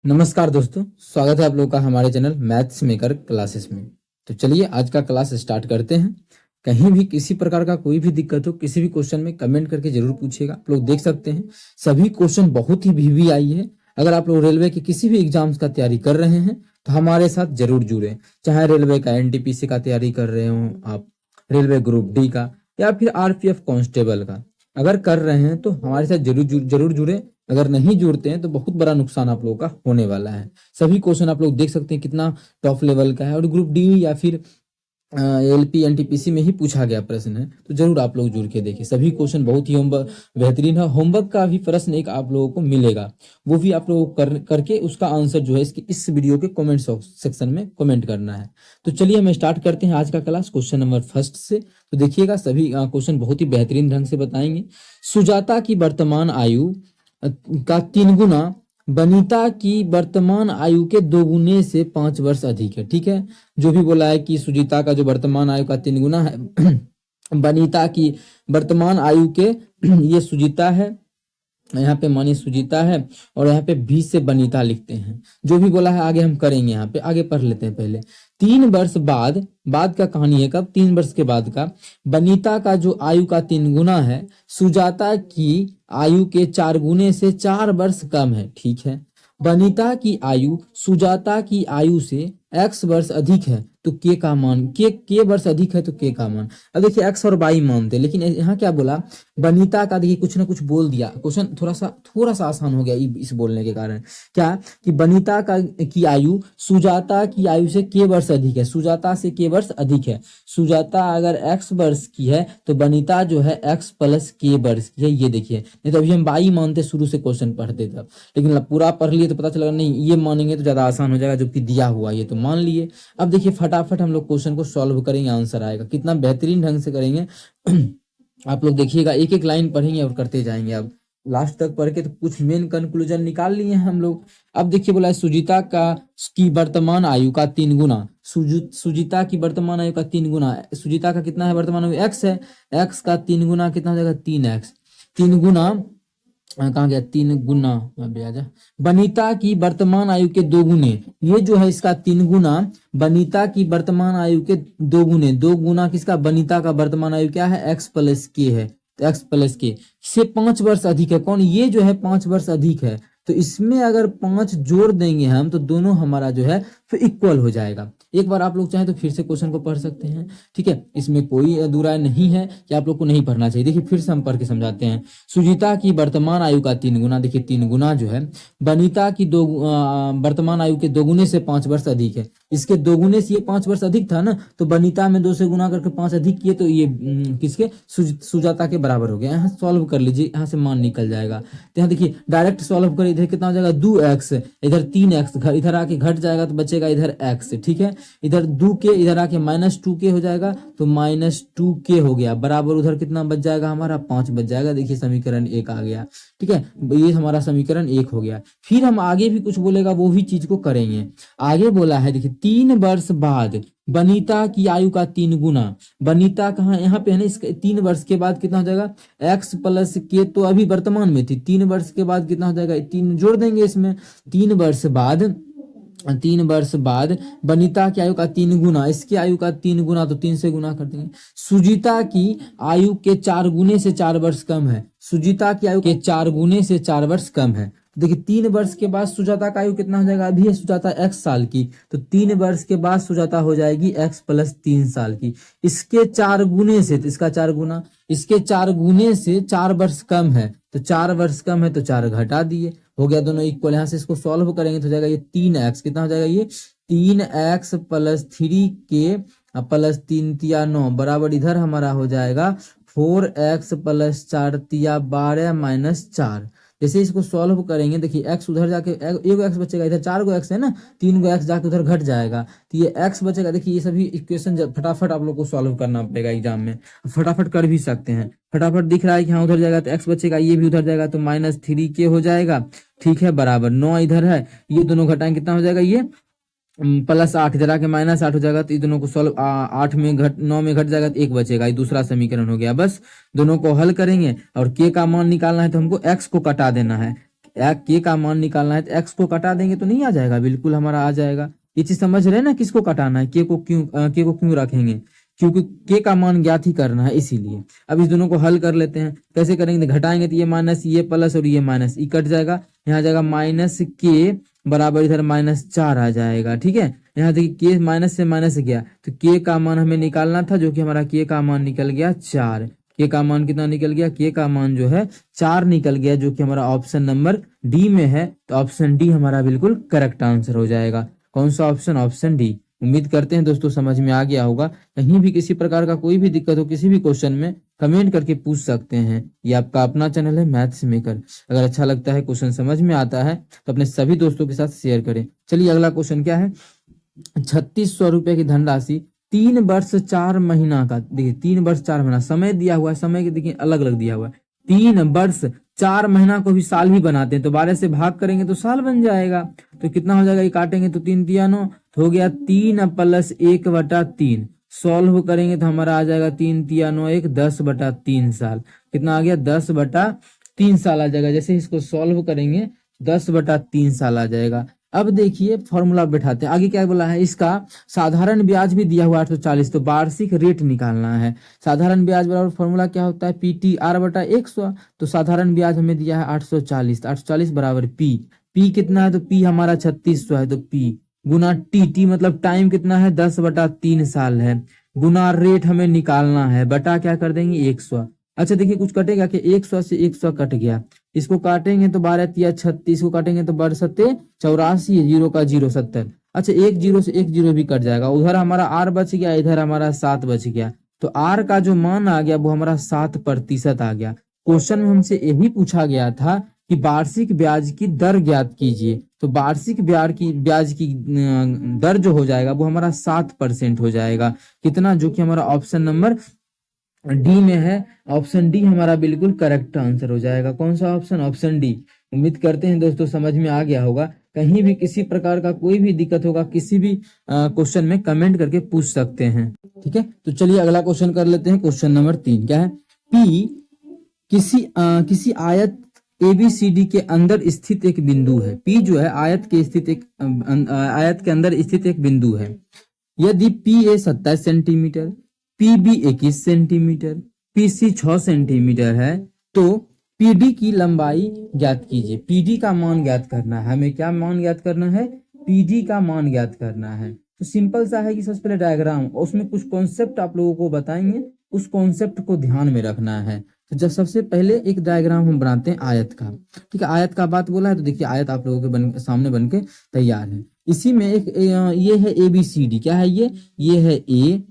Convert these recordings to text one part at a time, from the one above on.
नमस्कार दोस्तों, स्वागत है आप लोग का हमारे चैनल मैथ्स मेकर क्लासेस में। तो चलिए आज का क्लास स्टार्ट करते हैं। कहीं भी किसी प्रकार का कोई भी दिक्कत हो, किसी भी क्वेश्चन में कमेंट करके जरूर पूछिएगा। आप लोग देख सकते हैं सभी क्वेश्चन बहुत ही वीवीआई है। अगर आप लोग रेलवे के किसी भी एग्जाम्स का तैयारी कर रहे हैं तो हमारे साथ जरूर जुड़े। चाहे रेलवे का एनटीपीसी का तैयारी कर रहे हो आप, रेलवे ग्रुप डी का या फिर आरपीएफ कांस्टेबल का अगर कर रहे हैं तो हमारे साथ जरूर जुड़े। अगर नहीं जुड़ते हैं तो बहुत बड़ा नुकसान आप लोगों का होने वाला है। सभी क्वेश्चन आप लोग देख सकते हैं कितना टॉप लेवल का है और ग्रुप डी या फिर एलपी एनटीपीसी में ही पूछा गया प्रश्न है। तो जरूर आप लोग जुड़ के देखिए, सभी क्वेश्चन बहुत ही होमवर्क बेहतरीन है। होमवर्क का भी प्रश्न एक आप लोगों को मिलेगा, वो भी आप लोगों को करके उसका आंसर जो है इस वीडियो के कमेंट सेक्शन में कमेंट करना है। तो चलिए हम स्टार्ट करते हैं आज का क्लास क्वेश्चन नंबर फर्स्ट से। तो देखिएगा सभी क्वेश्चन बहुत ही बेहतरीन ढंग से बताएंगे। सुजाता की वर्तमान आयु का 3 गुना बनीता की वर्तमान आयु के 2 गुने से 5 वर्ष अधिक है। ठीक है, जो भी बोला है कि सुजीता का जो वर्तमान आयु का 3 गुना है बनीता की वर्तमान आयु के ये सुजीता है, यहाँ पे मानिए सुजीता है और यहाँ पे 20 से बनीता लिखते हैं। जो भी बोला है आगे हम करेंगे, यहाँ पे आगे पढ़ लेते हैं। पहले 3 वर्ष बाद का कहानी है, कब 3 वर्ष के बाद का। बनीता का जो आयु का 3 गुना है सुजाता की आयु के 4 गुने से 4 वर्ष कम है। ठीक है, बनीता की आयु सुजाता की आयु से x वर्ष अधिक है तो k का मान k वर्ष अधिक है तो k का मान। अब देखिए x और y मानते, लेकिन यहाँ क्या बोला बनीता का, देखिए कुछ ना कुछ बोल दिया। क्वेश्चन थोड़ा सा आसान हो गया इस बोलने के कारण। क्या कि बनीता की आयु सुजाता की आयु से k वर्ष अधिक है, सुजाता से k वर्ष अधिक है। सुजाता अगर x वर्ष की है तो बनीता जो है x प्लस k वर्ष की है। ये देखिए, नहीं तो अभी हम y मानते शुरू से क्वेश्चन पढ़ते तब, लेकिन पूरा पढ़ लिए तो पता चला नहीं ये मानेंगे तो ज्यादा आसान हो जाएगा, जबकि दिया हुआ ये तो मान लिए। अब देखिए फटाफट हम लोग क्वेश्चन को सॉल्व करेंगे, आंसर आएगा। कितना बेहतरीन ढंग से करेंगे आप लोग देखिएगा, एक एक लाइन पढ़ेंगे और करते जाएंगे। अब लास्ट तक पढ़ के तो कुछ मेन कंक्लूजन निकाल लिए हैं हम लोग। अब देखिए बोला है सुजीता की वर्तमान आयु का 3 गुना। सुजीता की वर्तमान आयु का 3 गुना, सुजीता का कितना है वर्तमान आयु x है, x का 3 गुना कितना हो जाएगा 3x। 3 गुना कहाँ गया, 3 गुना आजा बनीता की वर्तमान आयु के 2 गुने। ये जो है इसका 3 गुना बनीता की वर्तमान आयु के 2 गुने। 2 गुना किसका, बनीता का वर्तमान आयु क्या है x प्लस के है, तो x प्लस के से 5 वर्ष अधिक है। कौन, ये जो है 5 वर्ष अधिक है। तो इसमें अगर 5 जोड़ देंगे हम तो दोनों हमारा जो है फिर इक्वल हो जाएगा। एक बार आप लोग चाहें तो फिर से क्वेश्चन को पढ़ सकते हैं। ठीक है, इसमें कोई दुराय नहीं है कि आप लोग को नहीं पढ़ना चाहिए। देखिए फिर से हम पढ़ के समझाते हैं। सुजीता की वर्तमान आयु का 3 गुना, देखिए 3 गुना जो है बनीता की वर्तमान आयु के 2 गुने से 5 वर्ष अधिक है। इसके 2 गुने से ये 5 वर्ष अधिक था ना, तो बनीता में 2 से गुना करके 5 अधिक किए तो ये किसके, सुजाता के बराबर हो गया। यहाँ सॉल्व कर लीजिए, यहाँ से मान निकल जाएगा। तो यहाँ देखिए डायरेक्ट सॉल्व करिए, इधर कितना हो जाएगा 2x, इधर 3x, इधर आके घट जाएगा तो बचेगा इधर x। ठीक है, इधर 2k, इधर आके -2k हो जाएगा तो -2k हो गया, बराबर उधर कितना बच जाएगा हमारा 5 बच जाएगा। देखिए समीकरण 1 आ गया। ठीक है, ये हमारा समीकरण 1 हो गया। फिर हम आगे भी कुछ बोलेगा वो भी चीज को करेंगे। आगे बोला है देखिए 3 वर्ष बाद बनीता की आयु का 3 गुना। बनीता कहाँ, यहाँ पे है ना, इसका 3 वर्ष के बाद कितना हो जाएगा x प्लस के, तो अभी वर्तमान में थी। 3 वर्ष के बाद कितना हो जाएगा, 3 जोड़ देंगे इसमें। 3 वर्ष बाद बनीता की आयु का 3 गुना, इसकी आयु का 3 गुना तो 3 से गुना कर देंगे। सुजीता की आयु के 4 गुने से 4 वर्ष कम है। सुजीता की आयु के 4 गुने से 4 वर्ष कम है। देखिए 3 वर्ष के बाद सुजाता का आयु कितना हो जाएगा, अभी है सुजाता x साल की, तो 3 वर्ष के बाद सुजाता हो जाएगी x प्लस 3 साल की। इसके 4 गुने से, तो इसका 4 गुना, इसके 4 गुने से 4 वर्ष कम है, तो 4 वर्ष कम है तो 4 घटा दिए, हो गया दोनों इक्वल। यहाँ से इसको सॉल्व करेंगे तो हो जाएगा ये 3x, कितना हो जाएगा ये 3x प्लस 3k प्लस 3 तिया 9 बराबर इधर हमारा हो जाएगा 4x प्लस 4 तिया 12 माइनस 4। जैसे इसको सॉल्व करेंगे देखिए x उधर जाके एक x बचेगा, इधर 4 गो x है ना, 3 गो x जाके उधर घट जाएगा तो ये x बचेगा। देखिए ये सभी इक्वेशन फटाफट आप लोग को सॉल्व करना पड़ेगा एग्जाम में, फटाफट कर भी सकते हैं। फटाफट दिख रहा है कि हाँ उधर जाएगा तो x बचेगा, ये भी उधर जाएगा तो -3k हो जाएगा। ठीक है, बराबर 9 इधर है, ये दोनों घटाएंगे कितना हो जाएगा, ये +8 इधर आके -8 हो जाएगा, तो ये दोनों को सॉल्व 9 में घट जाएगा तो 1 बचेगा। ये दूसरा समीकरण हो गया। बस दोनों को हल करेंगे और k का मान निकालना है तो हमको x को कटा देना है। के का मान निकालना है तो एक्स को कटा देंगे तो नहीं आ जाएगा, बिल्कुल हमारा आ जाएगा। ये चीज समझ रहे हैं ना, किसको कटाना है, के को क्यों रखेंगे, क्योंकि के का मान ज्ञात ही करना है इसीलिए। अब इस दोनों को हल कर लेते हैं, कैसे करेंगे, घटाएंगे तो ये माइनस, ये प्लस और ये माइनस, ये कट जाएगा, यहाँ जाएगा माइनस के बराबर इधर -4 आ जाएगा। ठीक है, यहाँ देखिए के माइनस से माइनस गया तो के का मान हमें निकालना था, जो कि हमारा के का मान निकल गया 4। के का मान कितना निकल गया, के का मान जो है 4 निकल गया, जो कि हमारा ऑप्शन नंबर डी में है। तो ऑप्शन डी हमारा बिल्कुल करेक्ट आंसर हो जाएगा। कौन सा ऑप्शन, ऑप्शन डी। उम्मीद करते हैं दोस्तों समझ में आ गया होगा। कहीं भी किसी प्रकार का कोई भी दिक्कत हो किसी भी क्वेश्चन में, कमेंट करके पूछ सकते हैं। ये आपका अपना चैनल है मैथ्स मेकर। अगर अच्छा लगता है, क्वेश्चन समझ में आता है तो अपने सभी दोस्तों के साथ शेयर करें। चलिए अगला क्वेश्चन क्या है, 3600 रुपए की धनराशि 3 वर्ष 4 महीना का, देखिए 3 वर्ष 4 महीना समय दिया हुआ है, समय के देखिए अलग अलग दिया हुआ है। 3 वर्ष 4 महीना को भी साल ही बनाते हैं, तो 12 से भाग करेंगे तो साल बन जाएगा। तो कितना हो जाएगा, ये काटेंगे तो 3 तिया 9 हो गया, 3 + 1/3। सॉल्व करेंगे तो हमारा आ जाएगा 3 तिया 9 1 10/3 साल। कितना आ गया, 10/3 साल आ जाएगा। जैसे इसको सॉल्व करेंगे 10/3 साल आ जाएगा। अब देखिए फॉर्मूला बैठाते हैं, आगे क्या बोला है, इसका साधारण ब्याज भी दिया हुआ 840, तो वार्षिक रेट निकालना है। साधारण ब्याज बराबर फॉर्मूला क्या होता है, PTR/100। तो साधारण ब्याज हमें दिया है 840, 840 बराबर पी कितना है, तो पी हमारा 3600 है, तो पी गुना टी मतलब टाइम कितना है, 10/3 साल है, गुना रेट हमें निकालना है, बटा क्या कर देंगे 100। अच्छा देखिए कुछ कटेगा कि 100 से 100 कट गया, इसको काटेंगे तो 12 तिया 36, को काटेंगे तो 12 सत्ते 84, 0 का 0 70। अच्छा 1 0 से 1 0 भी कट जाएगा, उधर हमारा r बच गया, इधर हमारा 7 बच गया। तो r का जो मान आ गया वो हमारा 7% आ गया। क्वेश्चन में हमसे यही पूछा गया था कि वार्षिक ब्याज की दर ज्ञात कीजिए। तो वार्षिक ब्याज की दर जो हो जाएगा वो हमारा 7% हो जाएगा। कितना, जो कि हमारा ऑप्शन नंबर डी में है। ऑप्शन डी हमारा बिल्कुल करेक्ट आंसर हो जाएगा। कौन सा ऑप्शन, ऑप्शन डी। उम्मीद करते हैं दोस्तों समझ में आ गया होगा। कहीं भी किसी प्रकार का कोई भी दिक्कत होगा किसी भी क्वेश्चन में कमेंट करके पूछ सकते हैं। ठीक है, तो चलिए अगला क्वेश्चन कर लेते हैं। क्वेश्चन नंबर 3 क्या है, पी किसी आयत ABCD के अंदर स्थित एक बिंदु है। पी जो है आयत के अंदर स्थित एक बिंदु है। यदि PA 27 centimetre, PB 21 centimetre, PC 6 centimetre है, तो PD की लंबाई ज्ञात कीजिए। PD का मान ज्ञात करना है हमें। क्या मान ज्ञात करना है, PD का मान ज्ञात करना है। तो सिंपल सा है कि सबसे पहले डायग्राम, उसमें कुछ कॉन्सेप्ट आप लोगों को बताएंगे, उस कॉन्सेप्ट को ध्यान में रखना है। तो जब सबसे पहले एक डायग्राम हम बनाते हैं आयत का। ठीक है, आयत का बात बोला है तो देखिए आयत आप लोगों के सामने बन के तैयार है। इसी में एक ये है ABCD, क्या है ये है A,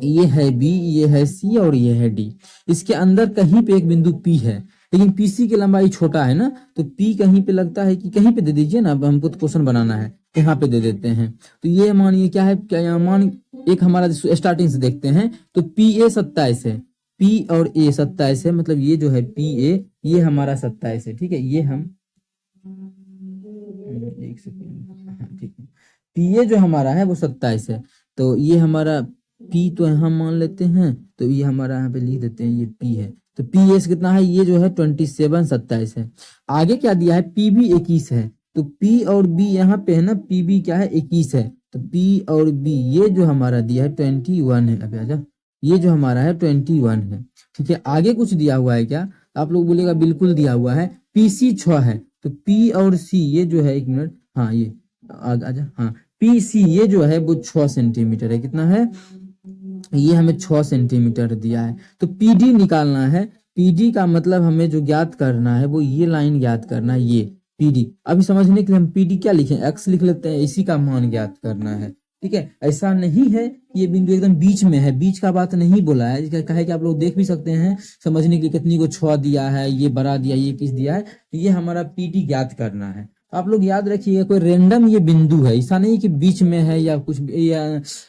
ये है B, ये है C और ये है D। इसके अंदर कहीं पे एक बिंदु P है, लेकिन PC की लंबाई छोटा है ना, तो P कहीं पे लगता है कि कहीं पे दे दीजिए ना, अब हमको तो क्वेश्चन बनाना है, यहाँ पे दे देते हैं। तो ये मानिए क्या है, क्या मान एक हमारा स्टार्टिंग से देखते हैं। तो PA 27 है, P और A 27 है, मतलब ये जो है PA ये हमारा 27 है। ठीक है, ये हम एक सेकेंड, ठीक है, PA जो हमारा है वो 27 है। तो ये हमारा P तो यहाँ मान लेते हैं, तो ये हमारा यहाँ पे लिख देते हैं, ये P है। तो PS कितना है, ये जो है 27 27 है। आगे क्या दिया है, PB 21 है। तो P और B यहाँ पे है ना, PB क्या है 21 है, तो P और B ये जो हमारा दिया है 21 है। अभी आजा, ये जो हमारा है 21 है। ठीक है, आगे कुछ दिया हुआ है क्या, आप लोग बोलेगा बिल्कुल दिया हुआ है। PC 6 है, तो P और C ये जो है, एक मिनट, हाँ ये आजा, हाँ PC ये जो है वो 6 सेंटीमीटर है। कितना है, ये हमें 6 सेंटीमीटर दिया है। तो PD निकालना है। PD का मतलब हमें जो ज्ञात करना है वो ये लाइन ज्ञात करना है, ये PD। अभी समझने के लिए हम PD क्या लिखें, X लिख लेते हैं, इसी का मान ज्ञात करना है। ठीक है, ऐसा नहीं है ये बिंदु एकदम बीच में है, बीच का बात नहीं बोला है। कहा है कि आप लोग देख भी सकते हैं समझने के लिए, कितनी को 6 दिया है, ये बड़ा दिया, ये किस दिया है, तो ये हमारा PD ज्ञात करना है। आप लोग याद रखिए कोई रेंडम ये बिंदु है, ऐसा नहीं कि बीच में है या कुछ, या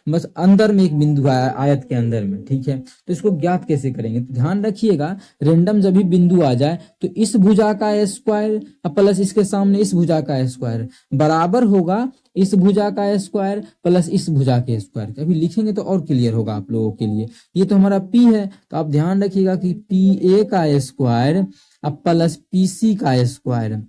बस अंदर में एक बिंदु है आयत के अंदर में। ठीक है, तो इसको ज्ञात कैसे करेंगे, तो ध्यान रखिएगा रेंडम जब भी बिंदु आ जाए तो इस भुजा का स्क्वायर प्लस इसके सामने इस भुजा का स्क्वायर बराबर होगा इस भुजा का स्क्वायर प्लस इस भुजा के स्क्वायर। अभी लिखेंगे तो और क्लियर होगा आप लोगों के लिए। ये तो हमारा P है, तो आप ध्यान रखिएगा कि PA का स्क्वायर प्लस PC का स्क्वायर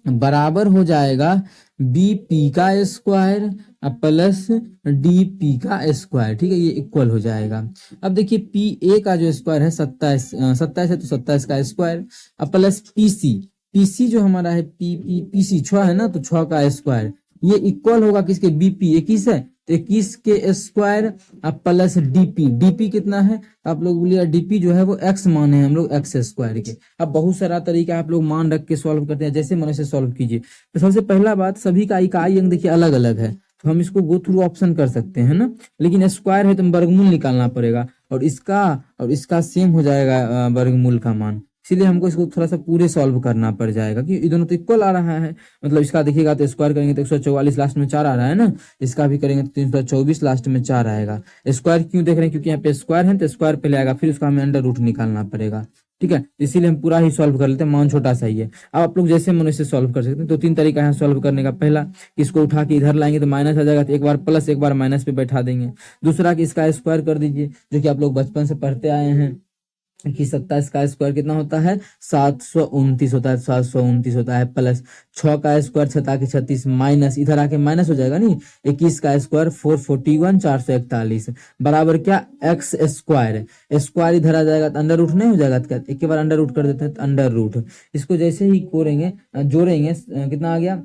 बराबर हो जाएगा बीपी का स्क्वायर प्लस डीपी का स्क्वायर। ठीक है, ये इक्वल हो जाएगा। अब देखिए पी ए का जो स्क्वायर है 27 27 है, तो 27 का स्क्वायर अब प्लस पीसी। पीसी जो हमारा है पीसी 6 है ना, तो 6 का स्क्वायर ये इक्वल होगा किसके, बीपी 21 है तो 21 के स्क्वायर अब प्लस डीपी। डीपी कितना है, आप लोग बोलिए डीपी जो है वो एक्स मान है हम लोग एक्स स्क्वायर के। अब बहुत सारा तरीका आप लोग मान रख के सॉल्व करते हैं, जैसे मन से सॉल्व कीजिए। तो सबसे पहला बात, सभी का इकाई अंक देखिए अलग अलग है, तो हम इसको गो थ्रू ऑप्शन कर सकते हैं ना, लेकिन स्क्वायर है तो वर्गमूल निकालना पड़ेगा और इसका सेम हो जाएगा वर्गमूल का मान। इसीलिए हमको इसको थोड़ा सा पूरे सॉल्व करना पड़ जाएगा कि ये दोनों तो इक्वल आ रहा है। मतलब इसका देखिएगा तो स्क्वायर करेंगे तो 144 लास्ट में 4 आ रहा है ना, इसका भी करेंगे तो 324 लास्ट में 4 आएगा। स्क्वायर क्यों देख रहे हैं, क्योंकि यहाँ पे स्क्वायर है तो स्क्वायर पहले आएगा, फिर उसका हमें अंडर रूट निकालना पड़ेगा। ठीक है, इसीलिए हम पूरा ही सॉल्व कर लेते हैं, मान छोटा सा ही है। अब आप लोग जैसे मन से सॉल्व कर सकते हैं। तो 3 तरीका है सॉल्व करने का। पहला, इसको उठा के इधर लाएंगे तो माइनस आ जाएगा, तो एक बार प्लस एक बार माइनस पे बैठा देंगे। दूसरा कि इसका स्क्वायर कर दीजिए, जो कि आप लोग बचपन से पढ़ते आए हैं कि 27 का स्क्वायर कितना होता है, 729 होता है, 729 होता है, प्लस 6 का स्क्वायर 6 के 36 माइनस इधर आके माइनस हो जाएगा नहीं, 21 का स्क्वायर 441 441 बराबर क्या, एक्स स्क्वायर। स्क्वायर इधर आ जाएगा तो अंडर रूट नहीं हो जाएगा, तो एक के बार अंडर रूट कर देते हैं तो अंडर रूट। इसको जैसे ही जोड़ेंगे कितना आ गया,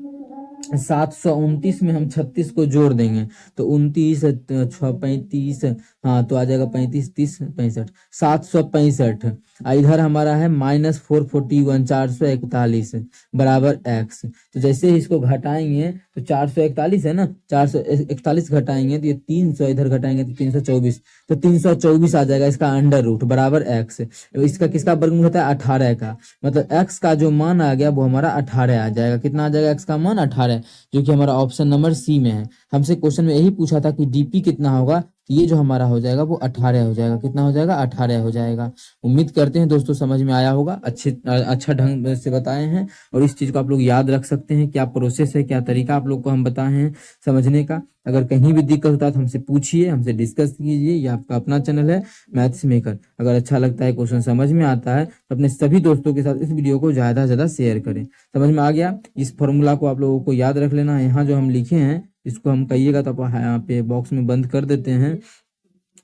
729 में हम 36 को जोड़ देंगे तो 29 35, हाँ तो आ जाएगा 35 30 65 765। इधर हमारा है -441 441 बराबर एक्स। तो जैसे ही इसको घटाएंगे तो 441 है ना, 441 घटाएंगे तो ये 300, इधर घटाएंगे तो 324, तो 324 आ जाएगा इसका अंडर रूट बराबर एक्स। इसका किसका वर्गमूल होता है, 18 का। मतलब एक्स का जो मान आ गया वो हमारा 18 आ जाएगा। कितना आ जाएगा एक्स का मान, 18, जो कि हमारा ऑप्शन नंबर सी में है। हमसे क्वेश्चन में यही पूछा था कि डीपी कितना होगा, ये जो हमारा हो जाएगा वो 18 हो जाएगा। कितना हो जाएगा, 18 हो जाएगा। उम्मीद करते हैं दोस्तों समझ में आया होगा, अच्छा ढंग से बताए हैं और इस चीज को आप लोग याद रख सकते हैं। क्या प्रोसेस है, क्या तरीका आप लोग को हम बताए हैं समझने का। अगर कहीं भी दिक्कत होता है तो हमसे पूछिए, हमसे डिस्कस कीजिए। ये आपका अपना चैनल है मैथ्स मेकर। अगर अच्छा लगता है, क्वेश्चन समझ में आता है तो अपने सभी दोस्तों के साथ इस वीडियो को ज्यादा से ज्यादा शेयर करें। समझ में आ गया, इस फॉर्मूला को आप लोगों को याद रख लेना है। यहाँ जो हम लिखे हैं इसको हम कहिएगा तो आप यहाँ पे बॉक्स में बंद कर देते हैं।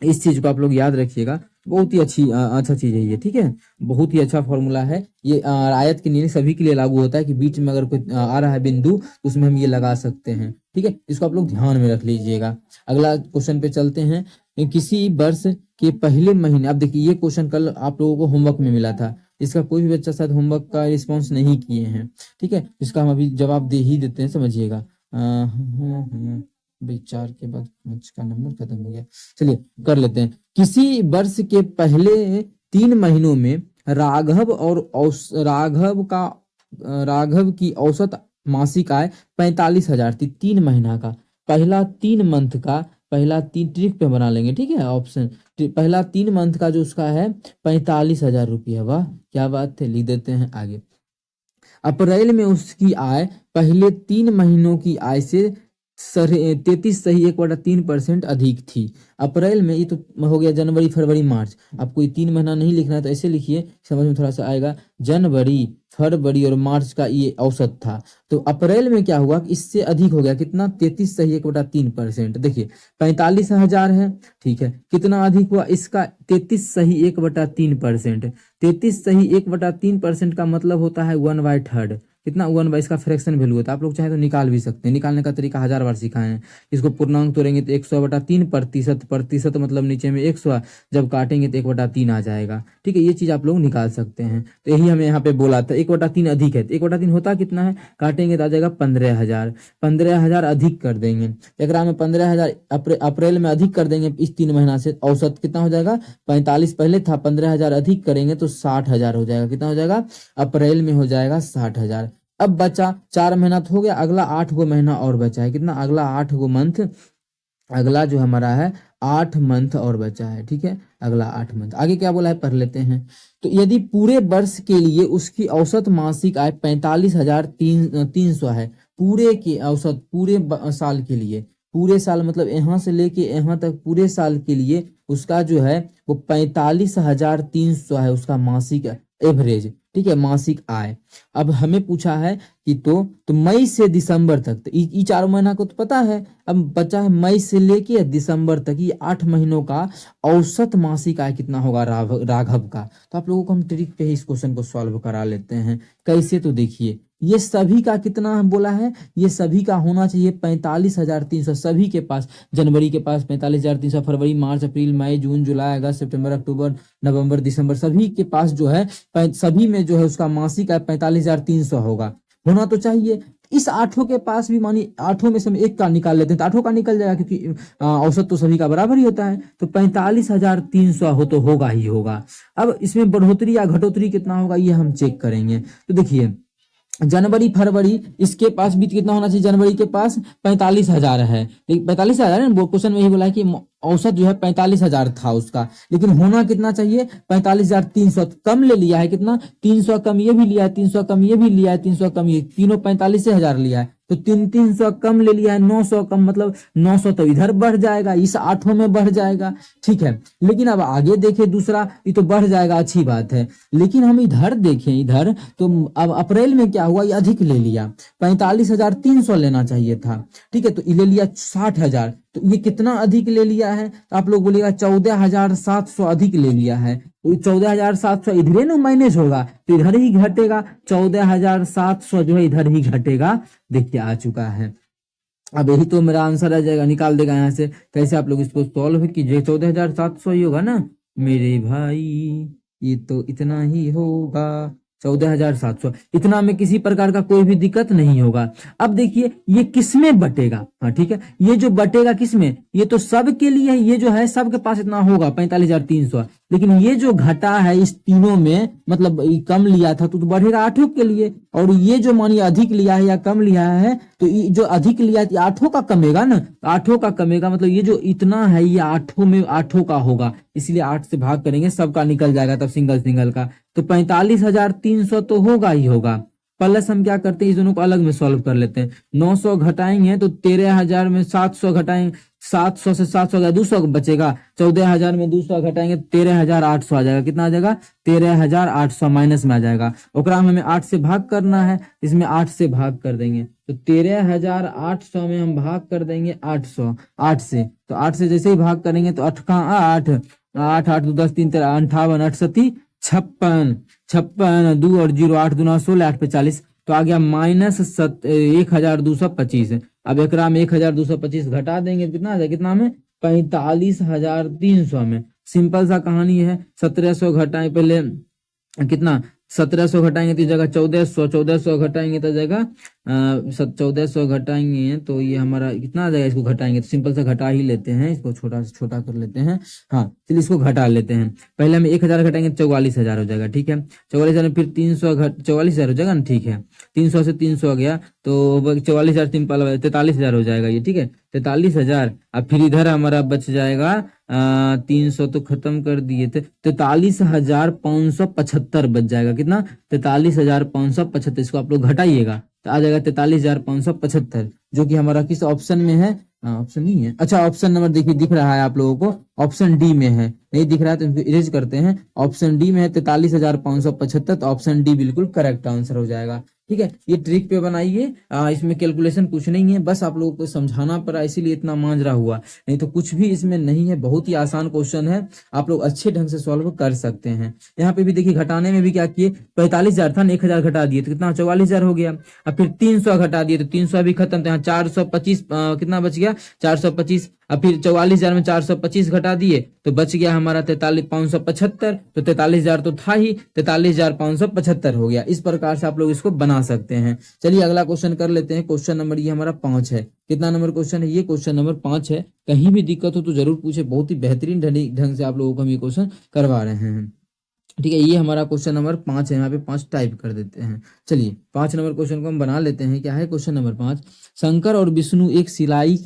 इस चीज को आप लोग याद रखिएगा, बहुत ही अच्छा चीज है ये। ठीक है, बहुत ही अच्छा फॉर्मूला है ये। आयत के नियम सभी के लिए लागू होता है कि बीच में अगर कोई आ रहा है बिंदु तो उसमें हम ये लगा सकते हैं। ठीक है, इसको आप लोग ध्यान में रख लीजिएगा। अगला क्वेश्चन पे चलते हैं। किसी वर्ष के पहले महीने, अब देखिए ये क्वेश्चन कल आप लोगों को होमवर्क में मिला था, इसका कोई भी बच्चा शायद होमवर्क का रिस्पॉन्स नहीं किए हैं। ठीक है, इसका हम अभी जवाब दे ही देते हैं, समझिएगा। 4 के बाद 5 का नंबर खत्म हो गया, चलिए कर लेते हैं। किसी वर्ष के पहले 3 महीनों में राघव की औसत मासिक आय 45,000 थी। 3 महीना का पहला 3 मंथ का, पहला 3 ट्रिक पे बना लेंगे। ठीक है, ऑप्शन पहला 3 मंथ का जो उसका है 45,000 रुपया। वाह क्या बात है, लिख देते हैं आगे। अप्रैल में उसकी आय पहले 3 महीनों की आय से 33.3% अधिक थी। अप्रैल में, ये तो हो गया जनवरी फरवरी मार्च। आपको ये 3 महीना नहीं लिखना है तो ऐसे लिखिए, समझ में थोड़ा सा आएगा। जनवरी फरवरी और मार्च का ये औसत था, तो अप्रैल में क्या हुआ कि इससे अधिक हो गया। कितना, 33.1% देखिए 45,000 है। ठीक है, कितना अधिक हुआ इसका, 33.1% 33.1% का मतलब होता है 1/3। कितना, 1/, इसका फ्रैक्शन वैल्यू होता है। आप लोग चाहे तो निकाल भी सकते हैं, निकालने का तरीका 1000 बार सिखाए हैं। इसको पूर्णांक तोड़ेंगे तो 100/3 प्रतिशत मतलब नीचे में 100, जब काटेंगे तो 1/3 आ जाएगा। ठीक है, ये चीज आप लोग निकाल सकते हैं। तो यही हमें यहाँ पे बोला था 1/3 अधिक है, तो 1/3 होता कितना है, काटेंगे तो आ जाएगा 15,000। 15,000 अधिक कर देंगे, एक में 15,000 अप्रैल में अधिक कर देंगे इस 3 महीना से, औसत कितना हो जाएगा, 45 पहले था, 15,000 अधिक करेंगे तो 60,000 हो जाएगा। कितना हो जाएगा, अप्रैल में हो जाएगा 60,000। अब बचा 4 महीना तो हो गया, अगला 8 गो महीना और बचा है। कितना, अगला 8 गो मंथ, अगला जो हमारा है 8 मंथ और बचा है। ठीक है, अगला 8 मंथ आगे क्या बोला है पढ़ लेते हैं। तो यदि पूरे वर्ष के लिए उसकी औसत मासिक आय 45,300 है, पूरे की औसत, पूरे साल के लिए, पूरे साल मतलब यहाँ से लेके यहाँ तक पूरे साल के लिए उसका जो है वो 45,300 है उसका मासिक एवरेज, ठीक है, मासिक आय। अब हमें पूछा है कि तो मई से दिसंबर तक, तो ये 4 महीना को तो पता है। अब बचा है मई से लेके दिसंबर तक, ये 8 महीनों का औसत मासिक आय कितना होगा राघव का। तो आप लोगों को हम ट्रिक पे ही इस क्वेश्चन को सॉल्व करा लेते हैं। कैसे, तो देखिए ये सभी का कितना हम बोला है, ये सभी का होना चाहिए 45,300, सभी के पास। जनवरी के पास 45,300, फरवरी, मार्च, अप्रैल, मई, जून, जुलाई, अगस्त, सितंबर, अक्टूबर, नवंबर, दिसंबर, सभी के पास जो है सभी में जो है उसका मासिक आय 45,300 होगा, होना तो चाहिए। इस आठों के पास भी मानिए, आठों में से हम एक का निकाल लेते हैं तो आठों का निकल जाएगा, क्योंकि औसत तो सभी का बराबर ही होता है। तो 45,300 हो तो होगा ही होगा। अब इसमें बढ़ोतरी या घटोतरी कितना होगा ये हम चेक करेंगे। तो देखिए जनवरी फरवरी, इसके पास भी कितना होना चाहिए, जनवरी के पास 45,000 है, लेकिन 45,000 है ना, क्वेश्चन में यही बोला है कि औसत जो है 45,000 था उसका, लेकिन होना कितना चाहिए 45,300, कम ले लिया है कितना, 300 कम ये भी लिया है, 300 कम ये भी लिया है, 300 कम ये, तीनों 45,000 लिया है, तो 300 कम ले लिया है, 900 कम, मतलब 900 तो इधर बढ़ जाएगा, इस आठों में बढ़ जाएगा, ठीक है। लेकिन अब आगे देखें दूसरा, ये तो बढ़ जाएगा, अच्छी बात है, लेकिन हम इधर देखें, इधर तो अब अप्रैल में क्या हुआ, ये अधिक ले लिया, 45,300 लेना चाहिए था, ठीक है, तो ये ले लिया 60,000, तो ये कितना अधिक ले लिया है, तो आप लोग बोलिएगा 14,700 अधिक ले लिया है। तो 14,700 इधर ना माइनस होगा, तो इधर ही घटेगा, 14,700 जो है इधर ही घटेगा। देखिए आ चुका है। अब यही तो मेरा आंसर आ जाएगा, निकाल देगा यहाँ से। कैसे आप लोग इसको सॉल्व कीजिए, 14,700 ही होगा ना मेरे भाई, ये तो इतना ही होगा, 14,700, इतना में किसी प्रकार का कोई भी दिक्कत नहीं होगा। अब देखिए ये किसमें बटेगा, हाँ ठीक है, ये जो बटेगा किसमें, ये तो सब के लिए, ये जो है सबके पास इतना होगा 45,300, लेकिन ये जो घटा है इस तीनों में, मतलब कम लिया था तो बढ़ेगा आठों के लिए, और ये जो मानिए अधिक लिया है या कम लिया है, तो ये जो अधिक लिया है आठों का कमेगा ना, आठों का कमेगा, मतलब ये जो इतना है ये आठों में आठों का होगा, इसलिए 8 से भाग करेंगे, सबका निकल जाएगा तब सिंगल सिंगल का, तो 45,300 तो होगा ही होगा। प्लस हम क्या करते हैं, इस दोनों को अलग में सॉल्व कर लेते हैं, 900 घटाएंगे तो 13,000 में 700 घटाएंगे, 700 से 700 गया 200 बचेगा, 14,000 में 200 घटाएंगे 13,800 आ जाएगा, कितना आ जाएगा 13,800 माइनस में आ जाएगा, ओकरा में हमें 8 से भाग करना है, इसमें 8 से भाग कर देंगे, तो 13,800 में हम भाग कर देंगे 800, 8 से, तो 8 से जैसे ही भाग करेंगे तो 8 का 8 8 8 2 10 3 13 58 8 सती 56 56 2 और 0 8 दूना 16 8 पे 40, तो आ गया माइनस 1,225। अब एकरा में 1,225 घटा देंगे तो कितना आ जाएगा, कितना में 45,300 में। सिंपल सा कहानी है, 1700 घटाए पहले, कितना 1700 घटाएंगे तो जगह 1400, 1400 घटाएंगे तो जगह 1400 घटाएंगे तो ये हमारा कितना आ जाएगा, इसको घटाएंगे तो सिंपल से घटा ही लेते हैं, इसको छोटा से छोटा कर लेते हैं, हाँ चलिए इसको घटा लेते हैं। पहले हम 1,000 घटाएंगे 44,000 हो जाएगा, ठीक है, 44,000 में फिर 300 44,000 हो जाएगा ना, ठीक है, 300 से 300 गया तो 44,000 सिंपल 43,000 हो जाएगा ये, ठीक है, 43,000। अब फिर इधर हमारा बच जाएगा 300 तो खत्म कर दिए थे, 43,575 बच जाएगा, कितना 43,575, इसको आप लोग घटाइएगा तो आ जाएगा 43,575, जो कि हमारा किस ऑप्शन में है, ऑप्शन नहीं है, अच्छा ऑप्शन नंबर देखिए दिख रहा है आप लोगों को, ऑप्शन डी में है, नहीं दिख रहा है तो इनको इरेज करते हैं, ऑप्शन डी में है 43,575, तो ऑप्शन डी बिल्कुल करेक्ट आंसर हो जाएगा, ठीक है। ये ट्रिक पे बनाइए, इसमें कैलकुलेशन कुछ नहीं है, बस आप लोगों को समझाना पड़ा इसीलिए इतना मांझरा हुआ, नहीं तो कुछ भी इसमें नहीं है, बहुत ही आसान क्वेश्चन है, आप लोग अच्छे ढंग से सॉल्व कर सकते हैं। यहाँ पे भी देखिए घटाने में भी क्या किए, 45,000 था ना, 1,000 घटा दिए तो कितना 44,000 हो गया, अब फिर 300 घटा दिए तो 300 भी खत्म, तो यहाँ 425 कितना बच गया 425, अब फिर 44,000 में 425 घटा दिए तो बच गया हमारा 43,575, तो 43,000 तो था ही, 43,575 हो गया। इस प्रकार से आप लोग इसको बना सकते हैं। चलिए अगला क्वेश्चन कर लेते हैं, क्वेश्चन नंबर ये हमारा 5 है, कितना नंबर क्वेश्चन है ये, क्वेश्चन नंबर 5 है। कहीं भी दिक्कत हो तो जरूर पूछे, बहुत ही बेहतरीन ढंग से आप लोगों को हम ये क्वेश्चन करवा रहे हैं, ठीक है। ये हमारा क्वेश्चन नंबर 5 है, यहाँ पे 5 टाइप कर देते हैं। चलिए 5 नंबर क्वेश्चन को हम बना लेते हैं। क्या है क्वेश्चन नंबर 5, शंकर और विष्णु एक सिलाई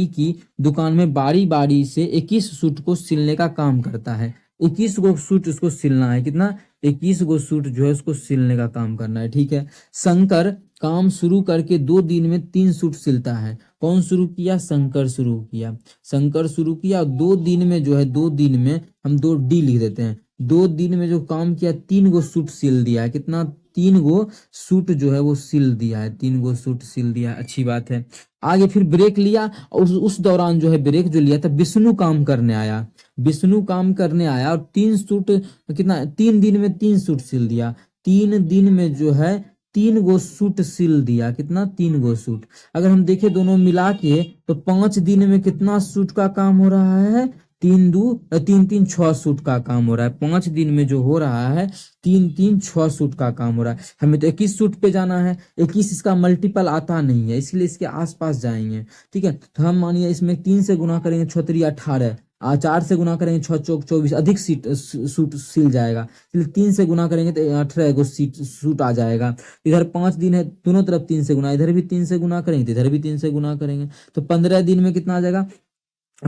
की दुकान में बारी बारी से 21 सूट को सिलने का काम करता है। 21 गो सूट उसको सिलना है, कितना 21 गो सूट जो है उसको सिलने का काम करना है, ठीक है। शंकर काम शुरू करके 2 दिन में 3 सूट सिलता है। कौन शुरू किया, शंकर शुरू किया, शंकर शुरू किया, 2 दिन में जो है 2 दिन में हम 2 डी लिख देते हैं, 2 दिन में जो काम किया 3 गो सूट सिल दिया है। कितना? 3 गो सूट जो है वो सिल दिया है, 3 गो सूट सिल दिया है, अच्छी बात है। आगे फिर ब्रेक लिया और उस दौरान जो है ब्रेक जो लिया था विष्णु काम करने आया, विष्णु काम करने आया और 3 सूट, कितना 3 दिन में 3 सूट सिल दिया, 3 दिन में जो है 3 गो सूट सिल दिया। कितना? 3 गो सूट। अगर हम देखें दोनों मिला के तो 5 दिन में कितना सूट का काम हो रहा है? 3 दूनी 6 सूट का काम हो रहा है। 5 दिन में जो हो रहा है 3 3 6 सूट का काम हो रहा है। हमें तो 21 सूट पे जाना है, 21 इसका मल्टीपल आता नहीं है, इसलिए इसके आसपास जाएंगे। ठीक है, तो हम मानिए इसमें 3 से गुना करेंगे 6 3 18, 4 से गुना करेंगे 6 चौक 24, अधिक सूट सिल जाएगा। इसलिए 3 से गुना करेंगे तो 18 गो सूट आ जाएगा। इधर 5 दिन है, दोनों तरफ 3 से गुना, इधर भी 3 से गुना करेंगे तो इधर भी 3 से गुना करेंगे, तो 15 दिन में कितना आ जाएगा?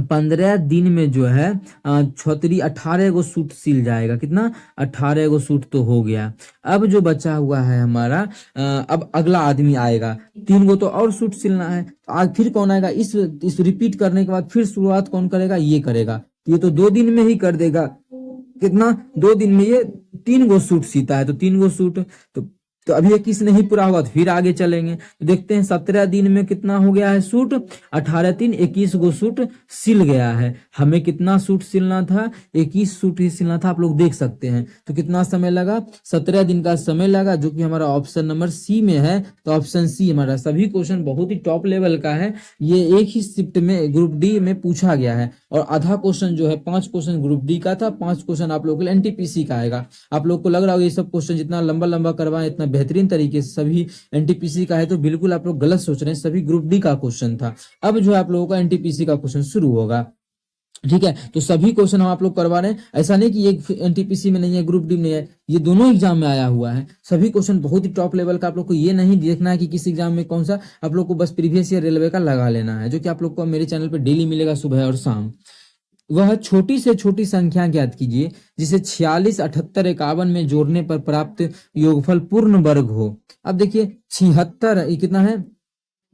15 दिन में जो है 18 गो सूट सिल जाएगा। कितना? 18 गो सूट तो हो गया। अब जो बचा हुआ है हमारा, अब अगला आदमी आएगा, 3 गो तो और सूट सिलना है। तो आज फिर कौन आएगा? इस रिपीट करने के बाद फिर शुरुआत कौन करेगा? ये करेगा। ये तो 2 दिन में ही कर देगा। कितना? 2 दिन में ये 3 गो सूट सीता है, तो 3 गो सूट। तो अभी 21 नहीं पूरा होगा तो फिर आगे चलेंगे, तो देखते हैं 17 दिन में कितना हो गया है सूट? 18 3 21 गो सूट सिल गया है। हमें कितना सूट सिलना था? 21 सूट ही सिलना था, आप लोग देख सकते हैं। तो कितना समय लगा? 17 दिन का समय लगा, जो कि हमारा ऑप्शन नंबर सी में है। तो ऑप्शन सी हमारा। सभी क्वेश्चन बहुत ही टॉप लेवल का है, ये एक ही शिफ्ट में ग्रुप डी में पूछा गया है, और आधा क्वेश्चन जो है 5 क्वेश्चन ग्रुप डी का था, 5 क्वेश्चन आप लोग को एनटीपीसी का आएगा। आप लोग को लग रहा होगा ये सब क्वेश्चन जितना लंबा लंबा करवाए इतना बेहतरीन तरीके से सभी एनटीपीसी का है, तो बिल्कुल आप लोग गलत सोच रहे हैं, सभी ग्रुप डी का क्वेश्चन था। अब जो है आप लोगों का एनटीपीसी का क्वेश्चन शुरू होगा। ठीक है, तो सभी क्वेश्चन हम आप लोग करवा रहे हैं, ऐसा नहीं कि एक एनटीपीसी में नहीं है, ग्रुप डी में नहीं है, ये दोनों एग्जाम में आया हुआ है। सभी क्वेश्चन बहुत ही टॉप लेवल का। आप लोग को ये नहीं देखना है कि किस एग्जाम में कौन सा, आप लोग को बस प्रीवियस ईयर रेलवे का लगा लेना है, जो कि आप लोग को मेरे चैनल पे डेली मिलेगा सुबह और शाम। वह छोटी से छोटी संख्या ज्ञात कीजिए जिसे 46 78 51 में जोड़ने पर प्राप्त योगफल पूर्ण वर्ग हो। अब देखिए 76, ये कितना है?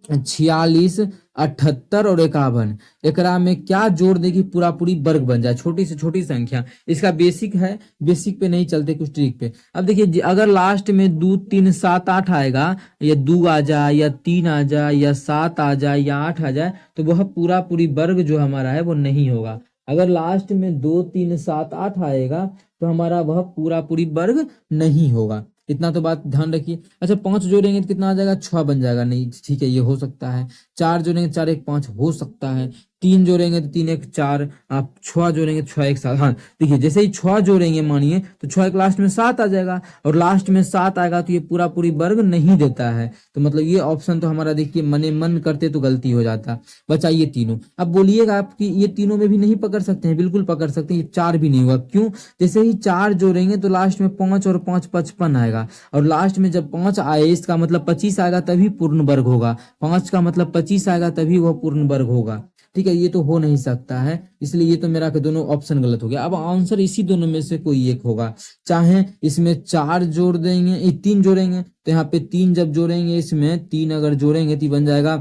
46 78 और 51, एकरा में क्या जोड़ देगी पूरा पूरी वर्ग बन जाए, छोटी से छोटी संख्या। इसका बेसिक है, बेसिक पे नहीं चलते, कुछ ट्रिक पे। अब देखिए अगर लास्ट में 2 3 7 8 आएगा, या 2 आ जाए या 3 आ जाए या 7 आ जाए या 8 आ जाए, तो वह पूरा पूरी वर्ग जो हमारा है वो नहीं होगा। अगर लास्ट में 2 3 7 8 आएगा तो हमारा वह पूरा पूरी वर्ग नहीं होगा। इतना तो बात ध्यान रखिए। अच्छा 5 जोड़ेंगे तो कितना आ जाएगा? 6 बन जाएगा। नहीं, ठीक है, ये हो सकता है। 4 जोड़ेंगे 4 1 5 हो सकता है। 3 जोड़ेंगे तो 3 1 4, आप 6 जोड़ेंगे 6 1 7। हाँ देखिए, जैसे ही 6 जोड़ेंगे मानिए तो 6 1 लास्ट में 7 आ जाएगा, और लास्ट में 7 आएगा तो ये पूरा पूरी वर्ग नहीं देता है। तो मतलब ये ऑप्शन तो हमारा देखिए मने मन करते तो गलती हो जाता। बचा ये तीनों। अब बोलिएगा आपकी ये तीनों में भी नहीं पकड़ सकते हैं? बिल्कुल पकड़ सकते हैं। ये 4 भी नहीं होगा। क्यों? जैसे ही 4 जोड़ेंगे तो लास्ट में 5 और 5 55 आएगा, और लास्ट में जब 5 आए इसका मतलब 25 आएगा तभी पूर्ण वर्ग होगा। 5 का मतलब 25 आएगा तभी वह पूर्ण वर्ग होगा। ठीक है, ये तो हो नहीं सकता है, इसलिए ये तो मेरा के दोनों ऑप्शन गलत हो गया। अब आंसर इसी दोनों में से कोई एक होगा। चाहे इसमें 4 जोड़ देंगे, 3 जोड़ेंगे तो यहाँ पे 3 जब जोड़ेंगे, इसमें 3 अगर जोड़ेंगे तो बन जाएगा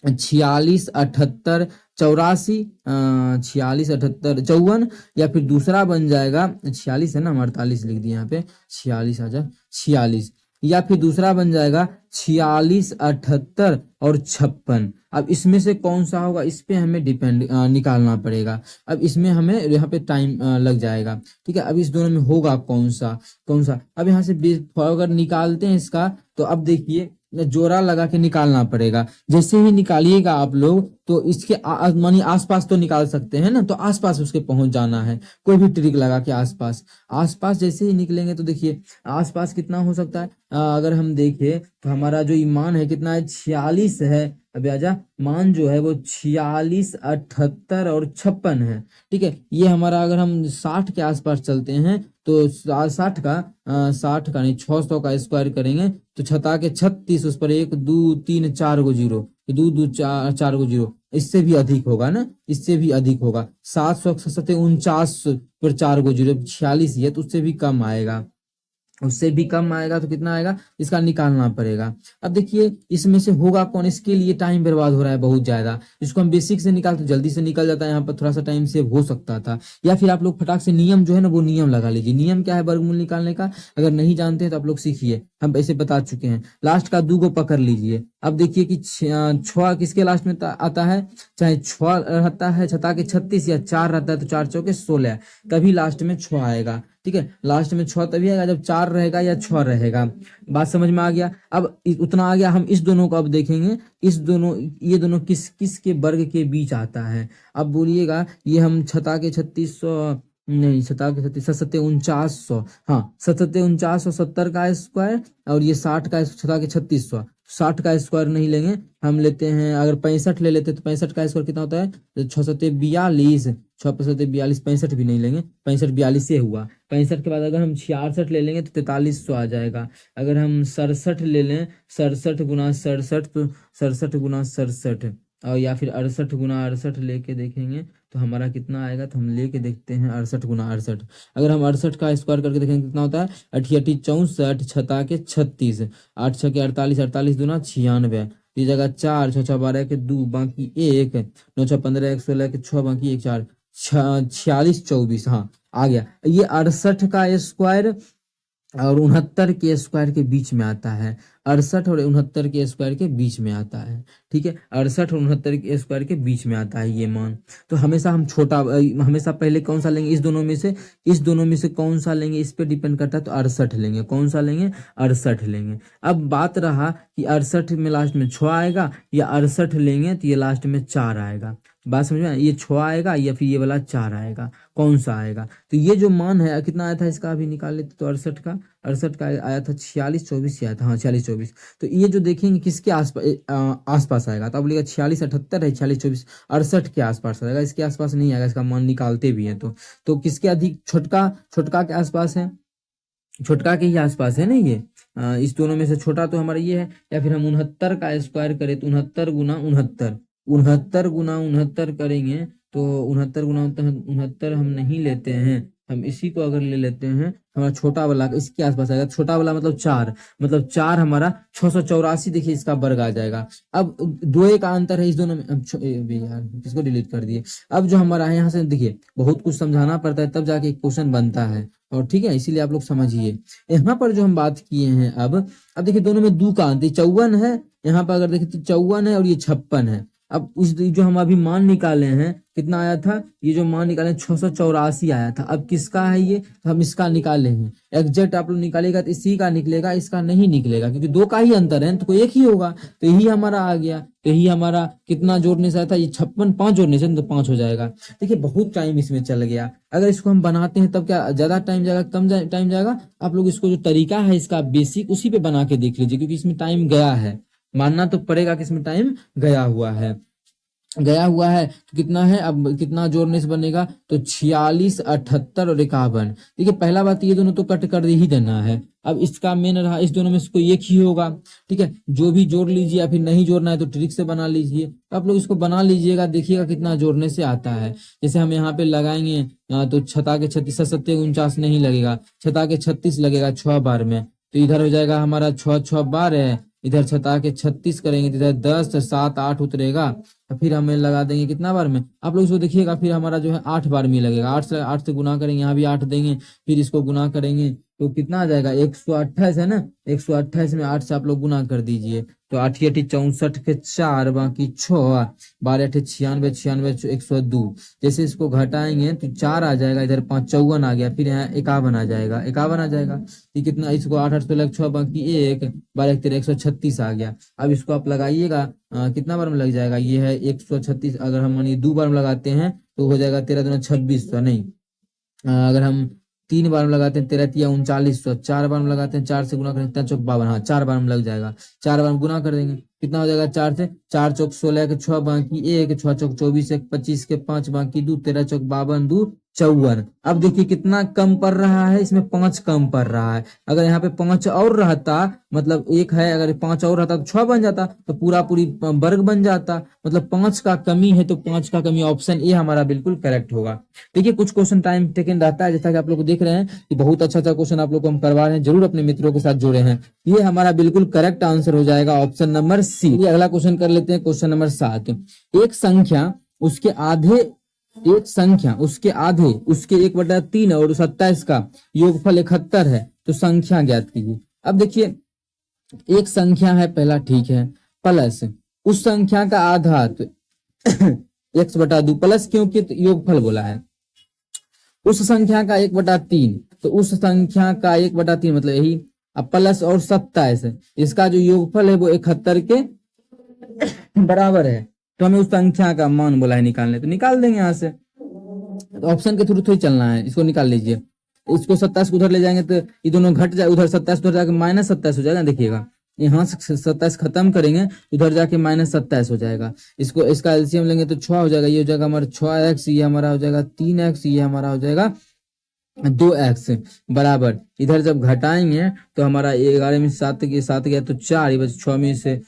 46 78 84, 46 78 54, या फिर दूसरा बन जाएगा 46 है ना, 48 लिख दिया यहाँ पे, 46 आ जाए 46, या फिर दूसरा बन जाएगा 46 78 और 56। अब इसमें से कौन सा होगा, इस पे हमें डिपेंड निकालना पड़ेगा। अब इसमें हमें यहाँ पे टाइम लग जाएगा। ठीक है, अब इस दोनों में होगा कौन सा कौन सा। अब यहाँ से अगर निकालते हैं इसका, तो अब देखिए जोड़ा लगा के निकालना पड़ेगा। जैसे ही निकालिएगा आप लोग तो इसके मानी आसपास तो निकाल सकते हैं ना, तो आसपास उसके पहुंच जाना है, कोई भी ट्रिक लगा के आसपास जैसे ही निकलेंगे तो देखिए आसपास कितना हो सकता है। अगर हम देखें तो हमारा जो ईमान है कितना है, 46 है। अभी आजा, मान जो है वो 46 78 और 56 है। ठीक है, ये हमारा अगर हम 60 के आसपास चलते हैं तो 60 का नहीं 600 का स्क्वायर करेंगे तो छता के 36, उस पर 1 2 3 4 गो जीरो, 2 2 4 गो जीरो, इससे भी अधिक होगा ना, इससे भी अधिक होगा। 749 पर 4 गो जीरो 46 है, तो उससे भी कम आएगा। उससे भी कम आएगा तो कितना आएगा, इसका निकालना पड़ेगा। अब देखिए इसमें से होगा कौन, इसके लिए टाइम बर्बाद हो रहा है बहुत ज्यादा। इसको हम बेसिक से निकाल तो जल्दी से निकल जाता है, यहाँ पर थोड़ा सा टाइम सेव हो सकता था। या फिर आप लोग फटाक से नियम जो है ना वो नियम लगा लीजिए। नियम क्या है वर्गमूल निकालने का, अगर नहीं जानते हैं तो आप लोग सीखिए, हम ऐसे बता चुके हैं। लास्ट का 2 को पकड़ लीजिए। अब देखिए कि 6 किसके लास्ट में आता है, चाहे 6 रहता है छता के 36 या 4 रहता है तो 4 चौके 16, कभी लास्ट में 6 आएगा। ठीक है, लास्ट में 6 तभी आएगा जब 4 रहेगा या 6 रहेगा। बात समझ में आ गया। अब उतना आ गया, हम इस दोनों को अब देखेंगे, इस दोनों ये दोनों किस किस के वर्ग के बीच आता है। अब बोलिएगा ये हम छता के 3600 नहीं, छता के 36 सत्ते 4900, हाँ 4970 का स्क्वायर, और ये 60 का छता के 3600, 60 का स्क्वायर नहीं लेंगे, हम लेते हैं अगर 65 ले लेते तो 65 का स्क्वायर कितना होता है, 6 सत्ते 42, 6 सत्ते 42, 65 भी नहीं लेंगे, 65 42 से हुआ। 65 के बाद अगर हम 66 ले लेंगे तो 4300 आ जाएगा। अगर हम 67 ले लें, 67 गुना 67 तो 67 गुना 67, और या फिर 68 गुना 68 लेके देखेंगे तो हमारा कितना आएगा, तो हम लेके देखते हैं 68 गुना 68। अगर हम 68 का स्क्वायर करके देखेंगे कितना होता है, 88 64 छता के 36, 8 6 के 48, 48 दूना 96, इस जगह 4 6 6 12 के 2 बाकी 1, 9 6 15 1 16 के 6 बाकी 1 4 46 24, हाँ आ गया। ये 68 का स्क्वायर और 69 के स्क्वायर के बीच में आता है, 68 और 69 के स्क्वायर के बीच में आता है। ठीक है, 68 और 69 के स्क्वायर के बीच में आता है ये मान। तो हमेशा हम छोटा, हमेशा पहले कौन सा लेंगे, इस दोनों में से, इस दोनों में से कौन सा लेंगे, इस पे डिपेंड करता है। तो 68 लेंगे, कौन सा लेंगे, 68 लेंगे। अब बात रहा कि 68 में लास्ट में 6 आएगा, या 68 लेंगे तो ये लास्ट में 4 आएगा। बात समझ में, ये 6 आएगा या फिर ये वाला 4 आएगा, कौन सा आएगा। तो ये जो मान है कितना आया था, इसका अभी निकाल लेते तो 68 का आया था 46 24 आया था, हाँ 46 24। तो ये जो देखेंगे किसके आसपास आएगा, तो अब बोलेगा 46 78 है, 46 24 68 के आसपास आएगा, इसके आसपास नहीं आएगा। इसका मान निकालते भी हैं तो किसके अधिक, छोटका के आसपास है, छोटका के ही आसपास है ना ये। इस दोनों में से छोटा तो हमारा ये है। या फिर हम 69 का स्क्वायर करें तो 69 गुना 69, 69 गुना 69 करेंगे तो 69 गुना 69 हम नहीं लेते हैं, हम इसी को अगर ले लेते हैं, हमारा छोटा वाला इसके आसपास आएगा। छोटा वाला मतलब 4, मतलब 4 हमारा 684, देखिए इसका वर्ग आ जाएगा। अब 2 का अंतर है इस दोनों में। अब यार किसको डिलीट कर दिए। अब जो हमारा है यहाँ से देखिए बहुत कुछ समझाना पड़ता है तब जाके एक क्वेश्चन बनता है, और ठीक है इसीलिए आप लोग समझिए। यहाँ पर जो हम बात किए हैं, अब देखिए दोनों में 2 का अंतर, 54 है, यहाँ पर अगर देखें तो 54 है और ये 56 है। अब इस जो हम अभी मान निकाले हैं कितना आया था, ये जो मान निकाले 684 आया था। अब किसका है ये, तो हम इसका निकाले हैं। एग्जैक्ट आप लोग निकालेगा तो इसी का निकलेगा, इसका नहीं निकलेगा क्योंकि 2 का ही अंतर है तो कोई एक ही होगा। तो यही हमारा आ गया। तो यही हमारा कितना जोड़ने से आया था, ये 56, 5 जोड़ने से तो 5 हो जाएगा। देखिए बहुत टाइम इसमें चल गया। अगर इसको हम बनाते हैं तब क्या ज्यादा टाइम जाएगा, कम टाइम जाएगा। आप लोग इसको जो तरीका है इसका बेसिक उसी पे बना के देख लीजिए, क्योंकि इसमें टाइम गया है, मानना तो पड़ेगा कि इसमें टाइम गया हुआ है। तो कितना है, अब कितना जोड़ने से बनेगा, तो 46 78 और 51। देखिए पहला बात ये दोनों तो कट कर ही देना है। अब इसका मेन रहा, इस दोनों में से कोई एक ही होगा। ठीक है, जो भी जोड़ लीजिए, या फिर नहीं जोड़ना है तो ट्रिक से बना लीजिए। तो आप लोग इसको बना लीजिएगा, देखिएगा कितना जोड़ने से आता है। जैसे हम यहाँ पे लगाएंगे तो छता के 36 सत्ते 49 नहीं लगेगा, छता के 36 लगेगा 6 बार में, तो इधर हो जाएगा हमारा 6 6 12, इधर छता के 36 करेंगे तो इधर 10 7 8 उतरेगा। तो फिर हमें लगा देंगे कितना बार में, आप लोग इसको देखिएगा, फिर हमारा जो है 8 बार में लगेगा। 8 से गुना करेंगे, यहाँ भी 8 देंगे, फिर इसको गुना करेंगे तो कितना आ जाएगा, 128 है ना। 128 में 8 से आप लोग गुना कर दीजिए, तो 8 8 64 के 4 बाकी 6, 12 8 96 96 102। जैसे इसको घटाएंगे तो 4 आ जाएगा, इधर 5 54 आ गया, फिर यहाँ 51 आ जाएगा, 51 आ जाएगा। ये कितना, इसको 8 8 लग 6 बाकी 1 12 13 136 आ गया। अब इसको आप लगाइएगा कितना बार में लग जाएगा, ये है 136। अगर हम मानिए 2 बार में लगाते हैं तो हो जाएगा 13 दूना 2600, नहीं अगर हम 3 बार में लगाते हैं 13 तिया 3900, 4 बार में लगाते हैं 4 से गुना करें 3 चौक 52, हाँ 4 बार में लग जाएगा। 4 बार में गुना कर देंगे कितना हो जाएगा 4 से 4 चौक 16 के 6 बाकी 1 6 चौक 24 1 25 के 5 बाकी 2 13 चौक 52 2 54। अब देखिए कितना कम पड़ रहा है, इसमें 5 कम पड़ रहा है। अगर यहाँ पे 5 और रहता, मतलब 1 है, अगर 5 और रहता तो 6 बन जाता, तो पूरा पूरी वर्ग बन जाता। मतलब 5 का कमी है, तो 5 का कमी ऑप्शन ए हमारा बिल्कुल करेक्ट होगा। देखिए कुछ क्वेश्चन टाइम टेकन रहता है, जैसा कि आप लोग देख रहे हैं कि बहुत अच्छा अच्छा क्वेश्चन आप लोग को हम करवा रहे हैं, जरूर अपने मित्रों के साथ जोड़े हैं। ये हमारा बिल्कुल करेक्ट आंसर हो जाएगा ऑप्शन नंबर सी। अगला क्वेश्चन कर लेते हैं, क्वेश्चन नंबर 7। एक संख्या उसके आधे उसके 1/3 और 27 का योगफल 71 है, तो संख्या ज्ञात कीजिए। अब देखिए एक संख्या है पहला, ठीक है, प्लस उस संख्या का आधा, तो x/2 प्लस, क्योंकि तो योगफल बोला है। उस संख्या का 1/3, तो उस संख्या का 1/3 मतलब यही, अब प्लस और 27, इसका जो योगफल है वो 71 के बराबर है। तो हमें उस संख्या का मान बोला है निकालने, तो निकाल देंगे यहाँ से। तो ऑप्शन के थ्रू थोड़ी चलना है, इसको निकाल लीजिए। इसको 27 को उधर ले जाएंगे तो ये दोनों घट जाए, उधर 27 उधर जाके -27 हो जाएगा। देखिएगा यहाँ से 27 खत्म करेंगे, उधर जाके -27 हो जाएगा। इसको इसका एलसीएम लेंगे तो 6 हो जाएगा, ये हो जाएगा हमारा 6x, ये हमारा हो जाएगा 3x, ये हमारा हो जाएगा 2x बराबर। इधर जब घटाएंगे तो हमारा 11 में 7 गया तो 4, ये बस 6 में से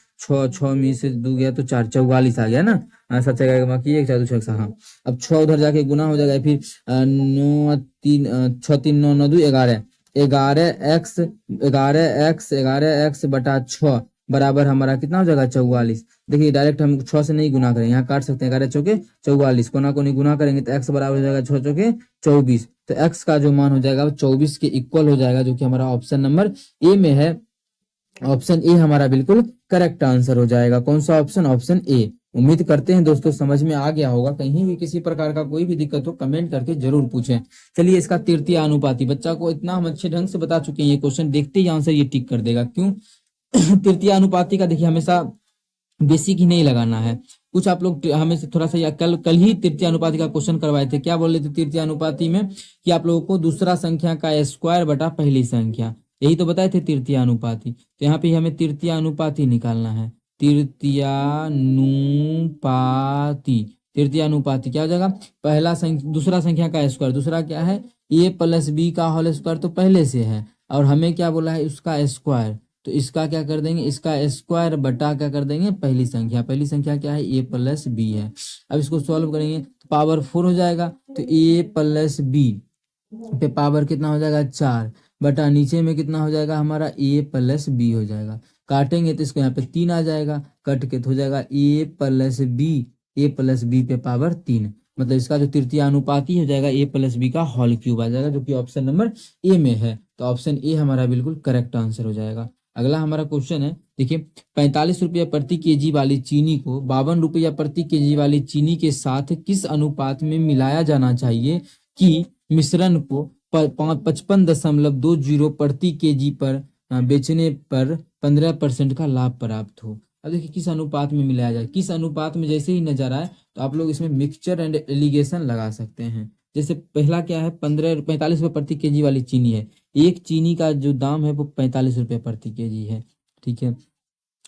2 गया तो 4, 44 आ गया ना। सच जगह बाकी 1 4 2 6, हाँ। अब 6 उधर जाके गुना हो जाएगा, फिर 9 3 6 3 9 9 2 11, 11x बटा 6 बराबर हमारा कितना हो जाएगा 44। देखिए डायरेक्ट हम 6 से नहीं गुना करेंगे, यहाँ काट सकते हैं, 11 चौके 44, कोना को नहीं गुना करेंगे तो x बराबर हो जाएगा 6 चौके 24। तो x का जो मान हो जाएगा 24 के इक्वल हो जाएगा, जो कि हमारा ऑप्शन नंबर ए में है। ऑप्शन ए हमारा बिल्कुल करेक्ट आंसर हो जाएगा। कौन सा ऑप्शन? Option A. उम्मीद करते हैं दोस्तों समझ में आ गया होगा। कहीं भी किसी प्रकार का कोई भी दिक्कत हो कमेंट करके जरूर पूछें। चलिए इसका तृतीय अनुपाती, बच्चा को इतना हम अच्छे ढंग से बता चुके हैं, ये क्वेश्चन देखते ही आंसर ये टिक कर देगा। क्यों? तृतीय अनुपाती का देखिए हमेशा बेसिक ही नहीं लगाना है। कुछ आप लोग हमें से थोड़ा सा, या कल ही तृतीय अनुपाती का क्वेश्चन करवाए थे। क्या बोल रहे थे तृतीय अनुपाती में? कि आप लोगों को दूसरा संख्या का स्क्वायर बटा पहली संख्या, यही तो बताए थे तृतीय अनुपाती। तो यहाँ पे हमें तृतीय अनुपाती निकालना है। तृतीय अनुपाती क्या हो जाएगा? पहला दूसरा संख्या का स्क्वायर, दूसरा क्या है? a प्लस बी का होल स्क्वायर तो पहले से है, और हमें क्या बोला है? उसका स्क्वायर। तो इसका क्या कर देंगे? इसका स्क्वायर बटा क्या कर देंगे? पहली संख्या। पहली संख्या क्या है? a प्लस बी है। अब इसको सॉल्व करेंगे तो पावर 4 हो जाएगा। तो a प्लस बी पे पावर कितना हो जाएगा? 4 बटा नीचे में कितना हो जाएगा हमारा? a प्लस बी हो जाएगा। काटेंगे तो इसको यहाँ पे 3 आ जाएगा, कट के तो हो जाएगा a प्लस बी पे पावर 3। मतलब इसका जो तृतीय अनुपाती हो जाएगा a प्लस बी का होल क्यूब आ जाएगा, जो कि ऑप्शन नंबर ए में है। तो ऑप्शन ए हमारा बिल्कुल करेक्ट आंसर हो जाएगा। अगला हमारा क्वेश्चन है, देखिए 45 रुपया प्रति केजी वाली चीनी को 52 रुपया प्रति केजी वाली चीनी के साथ किस अनुपात में मिलाया जाना चाहिए कि मिश्रण को 55.20 प्रति केजी पर बेचने पर 15% का लाभ प्राप्त हो। अब देखिए किस अनुपात में मिलाया जाए। किस अनुपात में जैसे ही नजर आए तो आप लोग इसमें मिक्सचर एंड एलिगेशन लगा सकते हैं। जैसे पहला क्या है? 45 रुपये प्रति केजी वाली चीनी है। एक चीनी का जो दाम है वो 45 रुपये प्रति केजी है, ठीक है।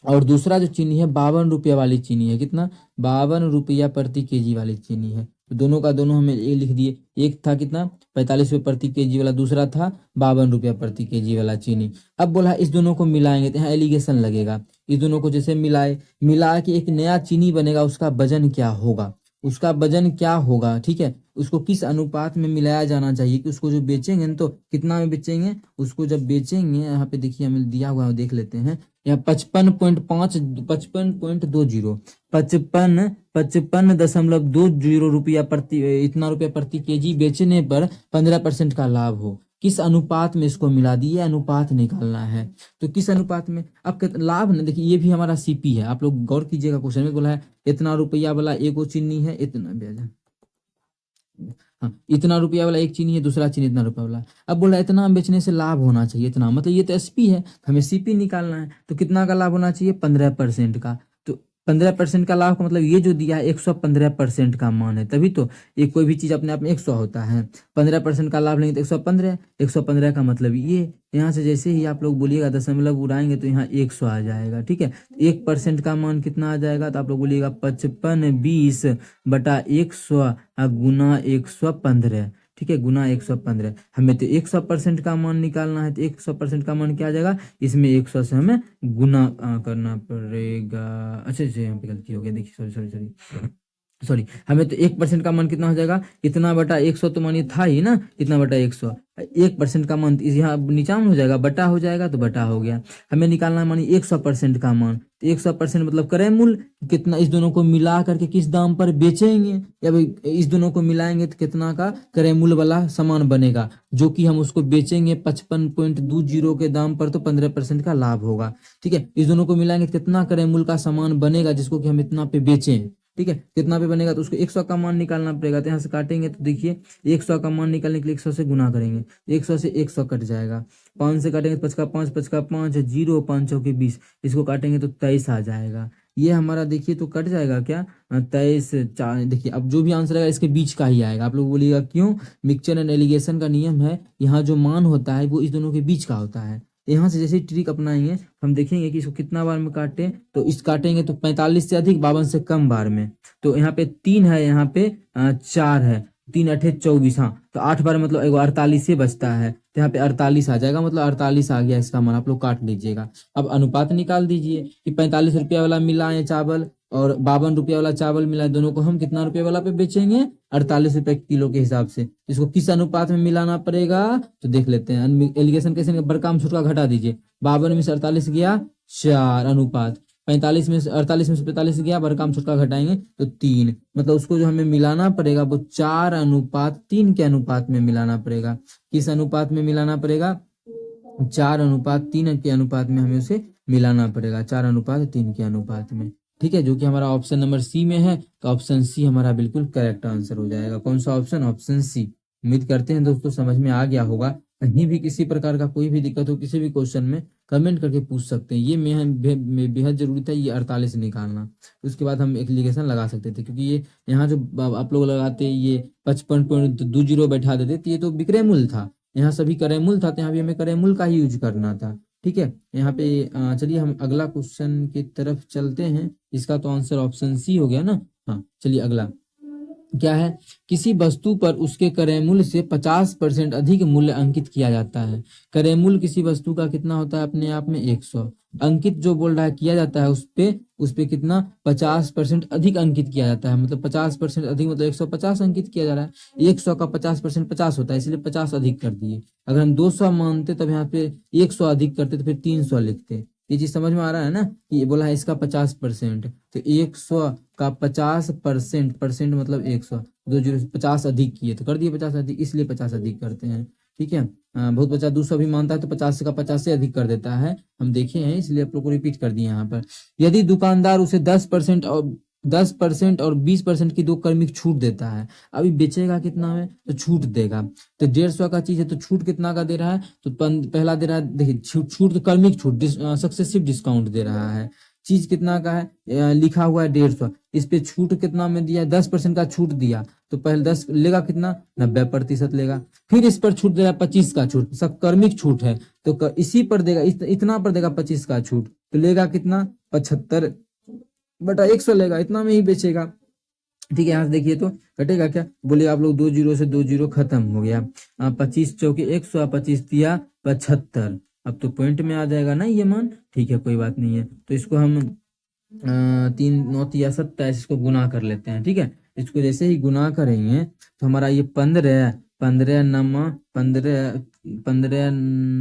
और दूसरा जो चीनी है 52 रुपया वाली चीनी है। कितना? 52 रुपया प्रति केजी वाली चीनी है। तो दोनों का दोनों हमें ए लिख दिए। एक था कितना? 45 रुपये प्रति केजी वाला, दूसरा था 52 रुपया प्रति केजी वाला चीनी। अब बोला इस दोनों को मिलाएंगे तो यहाँ एलिगेशन लगेगा। इस दोनों को जैसे मिला के एक नया चीनी बनेगा, उसका वजन क्या होगा? उसका वजन क्या होगा, ठीक है। उसको किस अनुपात में मिलाया जाना चाहिए कि उसको जो बेचेंगे तो कितना में बेचेंगे? उसको जब बेचेंगे, यहाँ पे देखिए हमें दिया हुआ है, देख लेते हैं। यहाँ 55.20 रुपया प्रति, इतना रुपया प्रति केजी बेचने पर 15% का लाभ हो। किस अनुपात में इसको मिला दिए? अनुपात निकालना है। तो किस अनुपात में? अब लाभ ना, देखिए ये भी हमारा सीपी है। आप लोग गौर कीजिएगा, क्वेश्चन में बोला है इतना रुपया वाला एक चीनी है, इतना ब्याज, हाँ इतना रुपया वाला एक चीनी है, दूसरा चीनी इतना रुपया वाला। अब बोला इतना बेचने से लाभ होना चाहिए इतना, मतलब ये तो एसपी है, हमें सीपी निकालना है। तो कितना का लाभ होना चाहिए? 15% का। तो 15% का लाभ का मतलब ये जो दिया है 115% का मान है, तभी तो ये कोई भी चीज अपने आप में 100 होता है। 15% का लाभ लेंगे तो 115, 115 का मतलब ये, यहाँ से जैसे ही आप लोग बोलिएगा दशमलव उड़ाएंगे तो यहाँ 100 आ जाएगा। ठीक है, 1% का मान कितना आ जाएगा, तो आप लोग बोलिएगा 55/20 गुना 115। ठीक है, गुना 115। हमें तो 100% का मान निकालना है, तो 100% का मान क्या आ जाएगा, इसमें 100 से हमें गुना करना पड़ेगा। अच्छा अच्छा, यहाँ पे गलती हो गई, देखिए सॉरी सॉरी सॉरी सॉरी। हमें तो 1% का मान कितना हो जाएगा, इतना बटा 100, तो मानिए था ही ना, इतना बटा 100। 1% का मान यहाँ नीचा में हो जाएगा, बटा हो जाएगा, तो बटा हो गया। हमें निकालना है मानिए 100% का मान, तो 100% मतलब क्रय मूल्य कितना, इस दोनों को मिला करके किस दाम पर बेचेंगे, या भाई इस दोनों को मिलाएंगे तो कितना का क्रय मूल्य वाला सामान बनेगा, जो कि हम उसको बेचेंगे 55.20 के दाम पर, तो 15% का लाभ होगा। ठीक है, इस दोनों को मिलाएंगे तो कितना क्रय मूल्य का सामान बनेगा जिसको कि हम इतना पे बेचें। ठीक है, कितना पे बनेगा, तो उसको 100 का मान निकालना पड़ेगा। तो यहाँ से काटेंगे तो देखिए 100 का मान निकालने के लिए 100 से गुना करेंगे, 100 से 100 कट जाएगा। 5 से काटेंगे तो 5 का 5, 5 का 5, 0, 5 के 20, इसको काटेंगे तो 23 आ जाएगा। ये हमारा देखिए तो कट जाएगा क्या, 23 4। देखिए अब जो भी आंसर आएगा इसके बीच का ही आएगा। आप लोग बोलिएगा क्यों, मिक्सचर एंड एलिगेशन का नियम है, यहाँ जो मान होता है वो इस दोनों के बीच का होता है। यहाँ से जैसे ट्रिक अपनाएंगे हम देखेंगे कि इसको कितना बार में काटे, तो इस काटेंगे तो 45 से अधिक, 52 से कम बार में। तो यहाँ पे 3 है, यहाँ पे 4 है, 3 8 24, हाँ, तो 8 बार मतलब 48 बचता है, तो यहाँ पे 48 आ जाएगा, मतलब 48 आ गया इसका मान। आप लोग काट लीजिएगा। अब अनुपात निकाल दीजिए कि 45 रुपया वाला मिला है चावल और 52 रुपया वाला चावल मिला है, दोनों को हम कितना रुपये वाला पे बेचेंगे, 48 रुपए किलो के हिसाब से। इसको किस अनुपात में मिलाना पड़ेगा, तो देख लेते हैं। एलिगेशन कैसे, बड़का में छोटा घटा दीजिए। 52 में से 48 गया 4 अनुपात, 45 में से 48 में से 45 गया, बड़का में छोटा घटाएंगे तो 3, मतलब उसको जो हमें मिलाना पड़ेगा वो 4:3 के अनुपात में मिलाना पड़ेगा। किस अनुपात में मिलाना पड़ेगा, 4:3 के अनुपात में हमें उसे मिलाना पड़ेगा, 4:3 के अनुपात में। ठीक है, जो कि हमारा ऑप्शन नंबर सी में है, तो ऑप्शन सी हमारा बिल्कुल करेक्ट आंसर हो जाएगा। कौन सा ऑप्शन, ऑप्शन सी। उम्मीद करते हैं दोस्तों समझ में आ गया होगा। कहीं भी किसी प्रकार का कोई भी दिक्कत हो किसी भी क्वेश्चन में, कमेंट करके पूछ सकते हैं। ये बेहद जरूरी था ये 48 निकालना, उसके बाद हम एप्लीकेशन लगा सकते थे, क्योंकि ये यहाँ जो आप लोग लगाते ये 55.20 बैठा देते, तो ये तो विक्रय मूल्य था, यहाँ सभी क्रय मूल्य था, तो यहाँ भी हमें क्रय मूल्य का ही यूज करना था। ठीक है, यहाँ पे चलिए हम अगला क्वेश्चन की तरफ चलते हैं। इसका तो आंसर ऑप्शन सी हो गया ना। हाँ चलिए अगला क्या है, किसी वस्तु पर उसके क्रय मूल्य से 50% अधिक मूल्य अंकित किया जाता है। क्रय मूल्य किसी वस्तु का कितना होता है, अपने आप में 100। अंकित जो बोल रहा है किया जाता है उस पे कितना 50% अधिक अंकित किया जाता है, मतलब 50% अधिक मतलब 150 अंकित किया जा रहा है। 100 का 50% 50 होता है, इसलिए 50 अधिक कर दिए। अगर हम 200 मानते तब यहाँ पे 100 अधिक करते तो फिर 300 लिखते। ये चीज समझ में आ रहा है ना, कि ये बोला है इसका 50%, तो 100 का 50% परसेंट मतलब 100, 50 अधिक किए तो कर दिए 50 अधिक, इसलिए 50 अधिक करते हैं। ठीक है, बहुत बच्चा 200 भी मानता है तो 50 का 50 से अधिक कर देता है, हम देखे हैं, इसलिए आप लोग को रिपीट कर दिए यहाँ पर। यदि दुकानदार उसे 10% और 20% की 2 क्रमिक छूट देता है, अभी बेचेगा कितना में, तो छूट देगा। तो 150 का चीज है तो छूट कितना का दे रहा है, तो पहला दे रहा है, देखिए छूट तो क्रमिक छूट, सक्सेसिव डिस्काउंट दे रहा है। चीज कितना का है, लिखा हुआ है 150, इस पे छूट कितना में दिया है, 10% का छूट दिया, तो पहले 10 लेगा कितना, 90% लेगा। फिर इस पर छूट देगा 25 का छूट, सब कर्मिक छूट है, तो इसी पर देगा, इतना पर देगा 25 का छूट, तो लेगा कितना 75/100 लेगा, इतना में ही बेचेगा। ठीक है, यहाँ से देखिए तो कटेगा क्या, बोलिए आप लोग 2 जीरो से 2 जीरो खत्म हो गया। 25 चौके 100, 25 दिया 75, अब तो पॉइंट में आ जाएगा ना ये मान। ठीक है, कोई बात नहीं है, तो इसको हम 3 9 या 27 इसको गुना कर लेते हैं। ठीक है, इसको जैसे ही गुना करेंगे तो हमारा ये 15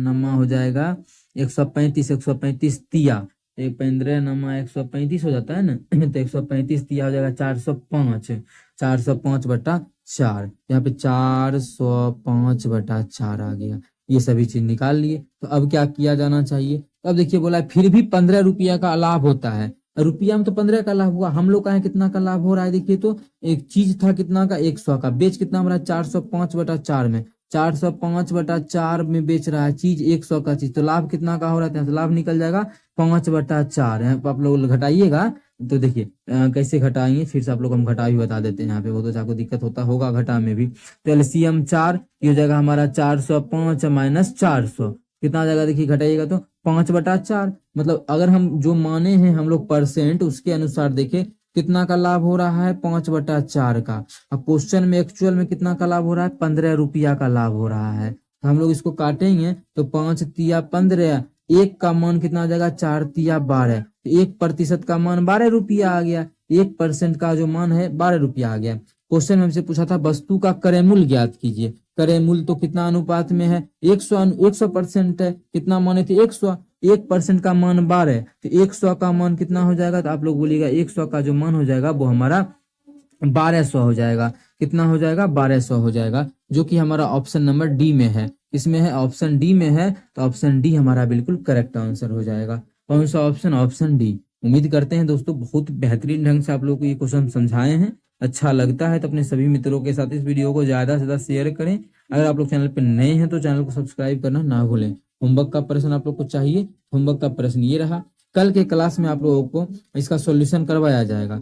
नमा हो जाएगा 135, 135 तिया, 15 नमा 135 हो जाता है ना, तो 135 तिया हो जाएगा 405, 405/4, यहाँ पे 405/4 आ गया। ये सभी चीज निकाल लिए, तो अब क्या किया जाना चाहिए, तो अब देखिए बोला है फिर भी 15 रुपया का लाभ होता है। रुपया में तो 15 का लाभ हुआ, हम लोग का है कितना का लाभ हो रहा है, देखिए तो एक चीज था कितना का 100 का, बेच कितना हो रहा है 405/4 में, 405/4 में बेच रहा है चीज 100 का चीज, तो लाभ कितना का हो रहा है, तो लाभ निकल जाएगा 5/4। आप लोग घटाइएगा तो देखिए कैसे घटाएंगे, फिर से आप लोग हम घटा भी बता देते हैं। यहाँ पे वो तो आपको दिक्कत होता होगा घटा में भी। तो एलसीएम 4, ये हो जाएगा हमारा 405 माइनस 400, कितना आ जाएगा देखिए घटाइएगा तो 5/4। मतलब अगर हम जो माने हैं हम लोग परसेंट, उसके अनुसार देखे कितना का लाभ हो रहा है, 5/4 का। अब क्वेश्चन में एक्चुअल में कितना का लाभ हो रहा है, 15 रुपया का लाभ हो रहा है। तो हम लोग इसको काटेंगे तो 5 तिया 15, एक का मान कितना आ जाएगा, 4 तिया 12, तो 1% का मान 12 रुपया आ गया, 1% का जो मान है 12 रुपया आ गया। क्वेश्चन में हमसे पूछा था वस्तु का क्रय मूल्य ज्ञात कीजिए। क्रय मूल्य तो कितना अनुपात में है, 100% है, कितना माने थे 100, 1% का मान 12, तो 100 का मान कितना हो जाएगा, तो आप लोग बोलिएगा 100 का जो मान हो जाएगा वो हमारा 1200 हो जाएगा। कितना हो जाएगा, 1200 हो जाएगा, जो कि हमारा ऑप्शन नंबर डी में है। इसमें है ऑप्शन डी में है, तो ऑप्शन डी हमारा बिल्कुल करेक्ट आंसर हो जाएगा। कौन सा ऑप्शन, ऑप्शन डी। उम्मीद करते हैं दोस्तों बहुत बेहतरीन ढंग से आप लोग को ये क्वेश्चन समझाए हैं। अच्छा लगता है तो अपने सभी मित्रों के साथ इस वीडियो को ज्यादा से ज्यादा शेयर करें। अगर आप लोग चैनल पर नए हैं तो चैनल को सब्सक्राइब करना ना भूलें। होमवर्क का प्रश्न आप लोग को चाहिए, होमवर्क का प्रश्न ये रहा। कल के क्लास में आप लोगों को इसका सॉल्यूशन करवाया जाएगा।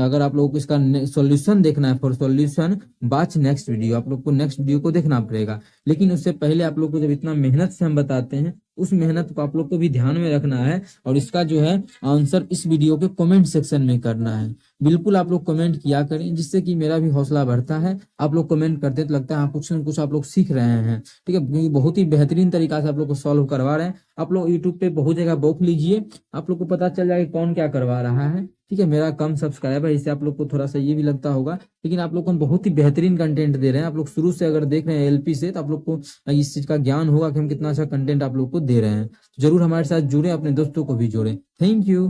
अगर आप लोगों को इसका सॉल्यूशन देखना है, for solution watch next video, आप लोग को नेक्स्ट वीडियो को देखना पड़ेगा। लेकिन उससे पहले आप लोग को जब इतना मेहनत से हम बताते हैं, उस मेहनत को आप लोग को भी ध्यान में रखना है, और इसका जो है आंसर इस वीडियो के कमेंट सेक्शन में करना है। बिल्कुल आप लोग कमेंट किया करें, जिससे कि मेरा भी हौसला बढ़ता है। आप लोग कमेंट करते तो लगता है कुछ न कुछ आप लोग सीख रहे हैं। ठीक है, बहुत ही बेहतरीन तरीका से आप लोग को सॉल्व करवा रहे हैं। आप लोग यूट्यूब पे बहुत जगह बौख लीजिए, आप लोग को पता चल जाएगा कौन क्या करवा रहा है। ठीक है, मेरा कम सब्सक्राइबर है, इससे आप लोग को थोड़ा सा ये भी लगता होगा, लेकिन आप लोग को हम बहुत ही बेहतरीन कंटेंट दे रहे हैं। आप लोग शुरू से अगर देख रहे हैं एलपी से, तो आप लोग को इस चीज का ज्ञान होगा कि हम कितना अच्छा कंटेंट आप लोग को दे रहे हैं। जरूर हमारे साथ जुड़े, अपने दोस्तों को भी जोड़े। Thank you.